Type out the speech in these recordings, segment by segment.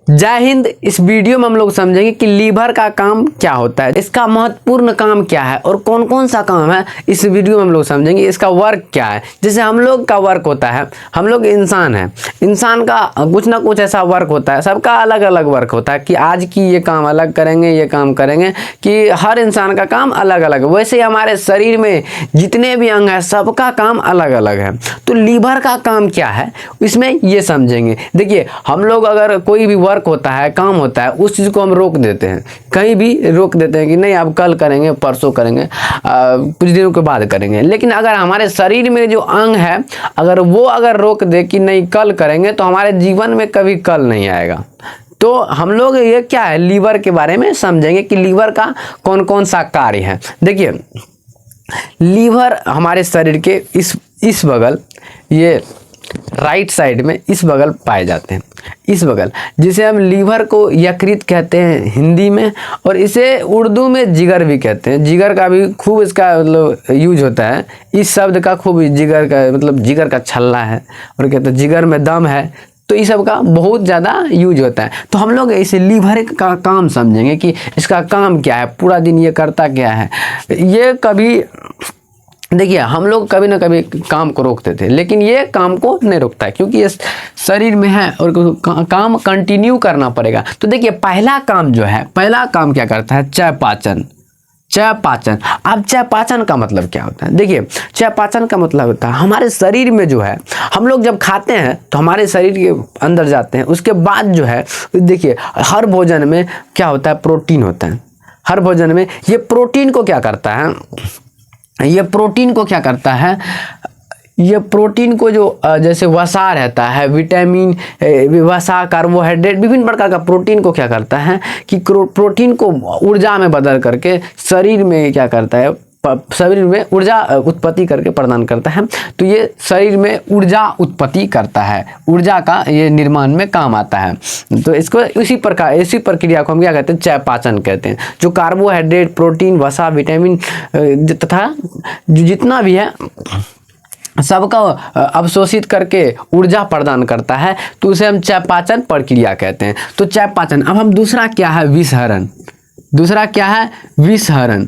जय हिंद। इस वीडियो में हम लोग समझेंगे कि लीवर का काम क्या होता है, इसका महत्वपूर्ण काम क्या है और कौन कौन सा काम है। इस वीडियो में हम लोग समझेंगे इसका वर्क क्या है। जैसे हम लोग का वर्क होता है, हम लोग इंसान हैं, इंसान का कुछ ना कुछ ऐसा वर्क होता है, सबका अलग अलग वर्क होता है कि आज की ये काम अलग करेंगे, ये काम करेंगे, कि हर इंसान का काम अलग अलग है। वैसे ही हमारे शरीर में जितने भी अंग हैं सबका काम अलग अलग है। तो लीवर का काम क्या है इसमें ये समझेंगे। देखिए, हम लोग अगर कोई भी वर्क होता है, काम होता है, उस चीज़ को हम रोक देते हैं, कहीं भी रोक देते हैं कि नहीं अब कल करेंगे, परसों करेंगे, कुछ दिनों के बाद करेंगे। लेकिन अगर हमारे शरीर में जो अंग है अगर वो रोक दे कि नहीं कल करेंगे, तो हमारे जीवन में कभी कल नहीं आएगा। तो हम लोग ये क्या है लीवर के बारे में समझेंगे कि लीवर का कौन कौन सा कार्य है। देखिए, लीवर हमारे शरीर के इस बगल, ये राइट साइड में इस बगल पाए जाते हैं, इस बगल, जिसे हम लीवर को यकृत कहते हैं हिंदी में, और इसे उर्दू में जिगर भी कहते हैं। जिगर का भी खूब इसका मतलब यूज होता है, इस शब्द का खूब, जिगर का मतलब जिगर का छल्ला है और कहते हैं जिगर में दम है, तो इस सब का बहुत ज़्यादा यूज होता है। तो हम लोग इसे लीवर का काम समझेंगे कि इसका काम क्या है, पूरा दिन ये करता क्या है। ये कभी देखिए, हम लोग कभी ना कभी काम को रोकते थे, लेकिन ये काम को नहीं रोकता है क्योंकि ये शरीर में है और काम कंटिन्यू करना पड़ेगा। तो देखिए, पहला काम जो है, पहला काम क्या करता है, चयापाचन। चयापाचन। अब चयापाचन का मतलब क्या होता है? देखिए, चयापाचन का मतलब होता है हमारे शरीर में जो है, हम लोग जब खाते हैं तो हमारे शरीर के अंदर जाते हैं, उसके बाद जो है देखिए हर भोजन में क्या होता है, प्रोटीन होता है। हर भोजन में ये प्रोटीन को क्या करता है, ये प्रोटीन को क्या करता है, ये प्रोटीन को जो जैसे वसा रहता है, विटामिन, वसा, कार्बोहाइड्रेट, विभिन्न प्रकार का प्रोटीन को क्या करता है कि प्रोटीन को ऊर्जा में बदल करके शरीर में क्या करता है, शरीर में ऊर्जा उत्पत्ति करके प्रदान करता है। तो ये शरीर में ऊर्जा उत्पत्ति करता है, ऊर्जा का ये निर्माण में काम आता है। तो इसको इसी प्रक्रिया को हम क्या कहते हैं, चयापाचन कहते हैं। जो कार्बोहाइड्रेट, प्रोटीन, वसा, विटामिन तथा जितना भी है सबका अवशोषित करके ऊर्जा प्रदान करता है, तो उसे हम चयापाचन प्रक्रिया कहते हैं। तो चयापाचन। अब हम दूसरा क्या है, विषहरण। दूसरा क्या है, विषहरण।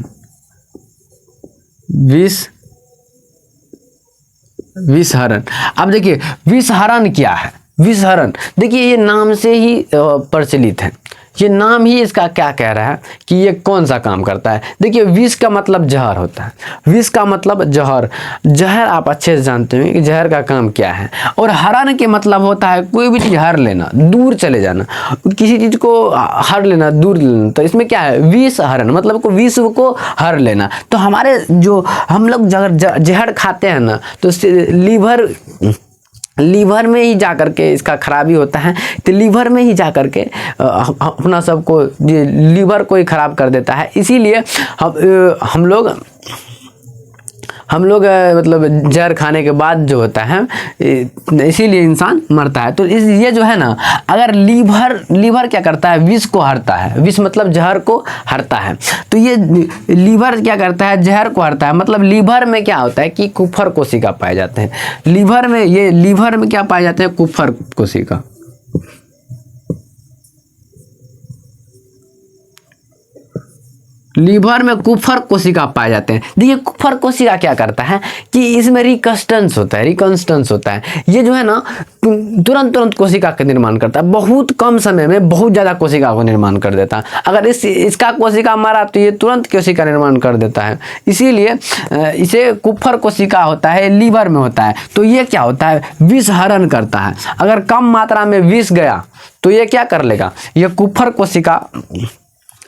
विषहरण। अब देखिए, विषहरण क्या है। विषहरण देखिए, ये नाम से ही प्रचलित है, ये नाम ही इसका क्या कह रहा है कि ये कौन सा काम करता है। देखिए, विष का मतलब जहर होता है, विष का मतलब जहर। जहर आप अच्छे से जानते हैं कि जहर का काम क्या है। और हरण के मतलब होता है कोई भी चीज़ हर लेना, दूर चले जाना, किसी चीज़ को हर लेना, दूर लेना। तो इसमें क्या है, विष हरण, मतलब को विष को हर लेना। तो हमारे जो हम लोग जहर खाते हैं ना, तो लीवर में ही जा करके इसका खराबी होता है। तो लीवर में ही जा करके अपना सबको लीवर को ही खराब कर देता है। इसीलिए हम लोग मतलब जहर खाने के बाद जो होता है, इसीलिए इंसान मरता है। तो ये जो है ना, अगर लीवर क्या करता है, विष को हरता है। विष मतलब जहर को हरता है। तो ये लीवर क्या करता है, जहर को हरता है। मतलब लीवर में क्या होता है कि कुफर कोशिका पाए जाते हैं। लीवर में क्या पाए जाते हैं, कुफर कोशिका। लीवर में कुफर कोशिका पाए जाते हैं। देखिए, कुफर कोशिका क्या करता है कि इसमें रिकंस्टेंस होता है। ये जो है ना तुरंत कोशिका का निर्माण करता है, बहुत कम समय में बहुत ज़्यादा कोशिका को निर्माण कर देता है। अगर इसका कोशिका मरा तो ये तुरंत कोशिका निर्माण कर देता है। इसीलिए इसे कुफर कोशिका होता है, लीवर में होता है। तो ये क्या होता है, विष हरण करता है। अगर कम मात्रा में विष गया तो ये क्या कर लेगा, ये कुफर कोशिका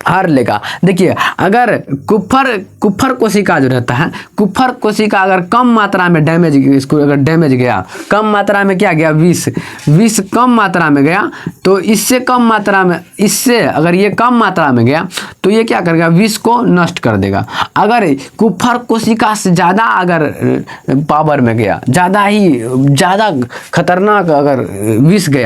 हर लेगा। देखिए, अगर कुफर कोशिका जो रहता है, कुफर कोशिका अगर कम मात्रा में डैमेज गया, कम मात्रा में क्या गया, विष कम मात्रा में गया, तो इससे अगर ये कम मात्रा में गया तो ये क्या करेगा, विष को नष्ट कर देगा। अगर कुफर कोशिका से ज़्यादा अगर पावर में गया, ज़्यादा खतरनाक अगर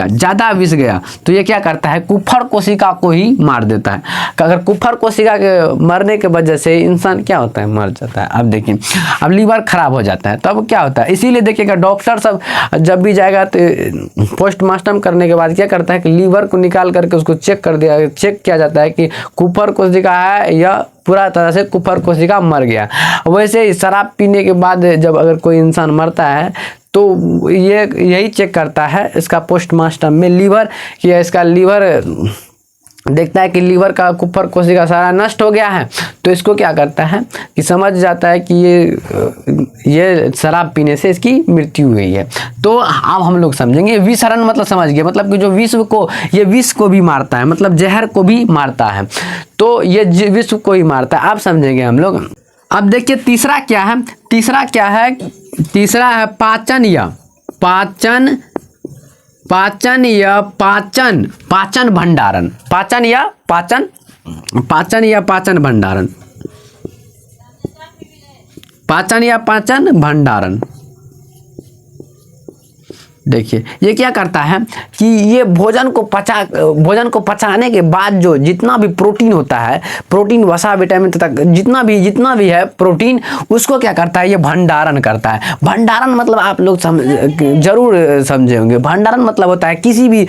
ज़्यादा विष गया, तो ये क्या करता है, कुफर कोशिका को ही मार देता है। अगर कुफर कोशिका के मरने के वजह से इंसान क्या होता है, मर जाता है। अब देखिए, अब लीवर खराब हो जाता है, तब क्या होता है, इसीलिए देखिएगा डॉक्टर सब जब भी जाएगा तो पोस्टमार्टम करने के बाद क्या करता है कि लीवर को निकाल करके उसको चेक किया जाता है कि कुफर कोशिका है या पूरा तरह से कुफर कोशिका मर गया। वैसे ही शराब पीने के बाद जब अगर कोई इंसान मरता है तो ये यही चेक करता है इसका पोस्टमार्टम में लीवर, कि इसका लीवर देखता है कि लीवर का कुफर कोशिका सारा नष्ट हो गया है, तो इसको क्या करता है कि समझ जाता है कि ये शराब पीने से इसकी मृत्यु हुई है। तो अब हम लोग समझेंगे विषहरण मतलब समझ गए, मतलब कि जो ये विष को भी मारता है, मतलब जहर को भी मारता है, तो ये विष को ही मारता है। अब समझेंगे हम लोग। अब देखिए तीसरा क्या है, तीसरा है पाचन भंडारण। पाचन भंडारण। देखिए ये क्या करता है कि ये भोजन को पचाने के बाद जो जितना भी प्रोटीन होता है, प्रोटीन, वसा, विटामिन तथा जितना भी है प्रोटीन, उसको क्या करता है, ये भंडारण करता है। भंडारण मतलब आप लोग जरूर समझे होंगे। भंडारण मतलब होता है किसी भी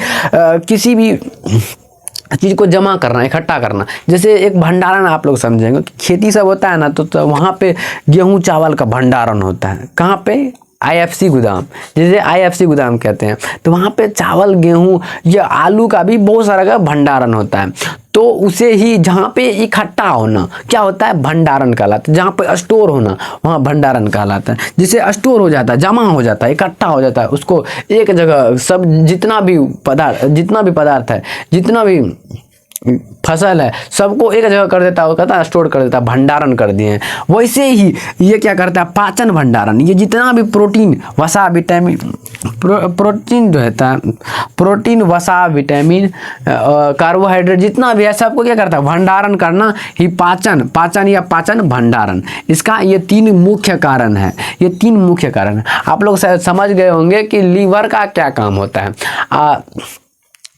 चीज़ को जमा करना, इकट्ठा करना। जैसे एक भंडारण आप लोग समझेंगे, खेती सब होता है ना, तो वहाँ पे गेहूँ चावल का भंडारण होता है। कहाँ पे? IFC गोदाम, जिसे IFC गोदाम कहते हैं। तो वहाँ पे चावल, गेहूँ या आलू का भी बहुत सारा का भंडारण होता है। तो उसे ही जहाँ पे इकट्ठा होना क्या होता है, भंडारण कहलाता है। जहाँ पे स्टोर होना वहाँ भंडारण कहलाता है। जिसे स्टोर हो जाता है, जमा हो जाता है, इकट्ठा हो जाता है, उसको एक जगह सब जितना भी पदार्थ है, जितना भी फसल है, सबको एक जगह कर देता है, वो कहता है स्टोर कर देता है, भंडारण कर दिए हैं। वैसे ही ये क्या करता है, पाचन भंडारण। ये जितना भी प्रोटीन, वसा, विटामिन, प्रोटीन जो रहता है, प्रोटीन, वसा, विटामिन, कार्बोहाइड्रेट जितना भी है, सबको क्या करता है, भंडारण करना ही पाचन या पाचन भंडारण। इसका ये 3 मुख्य कारण है। आप लोग शायद समझ गए होंगे कि लीवर का क्या काम होता है।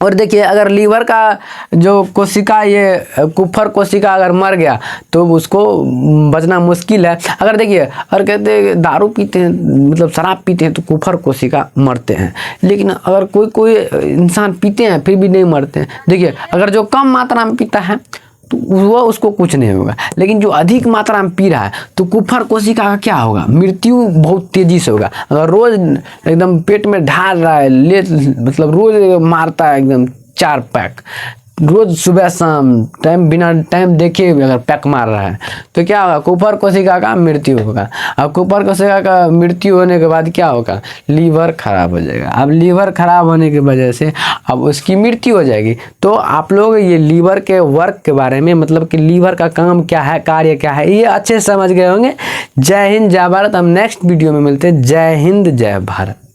और देखिए अगर लीवर का जो कोशिका, ये कुफर कोशिका अगर मर गया तो उसको बचना मुश्किल है। अगर देखिए, अगर कहते हैं दारू पीते हैं, मतलब शराब पीते हैं, तो कुफर कोशिका मरते हैं। लेकिन अगर कोई इंसान पीते हैं फिर भी नहीं मरते हैं। देखिए अगर जो कम मात्रा में पीता है तो वो उसको कुछ नहीं होगा, लेकिन जो अधिक मात्रा में पी रहा है तो कुफर कोशिका का क्या होगा, मृत्यु बहुत तेजी से होगा। अगर रोज एकदम पेट में ढाल रहा है, मतलब रोज मारता है एकदम 4 पैक, रोज सुबह शाम बिना टाइम देखे अगर पैक मार रहा है, तो क्या होगा, कुफर कोशिका का मृत्यु होगा। अब कुफर कोशिका का मृत्यु होने के बाद क्या होगा, लीवर खराब हो जाएगा। अब लीवर खराब होने की वजह से अब उसकी मृत्यु हो जाएगी। तो आप लोग ये लीवर के वर्क के बारे में, मतलब कि लीवर का काम क्या है, कार्य क्या है, ये अच्छे से समझ गए होंगे। जय हिंद, जय भारत। हम नेक्स्ट वीडियो में मिलते हैं। जय हिंद, जय भारत।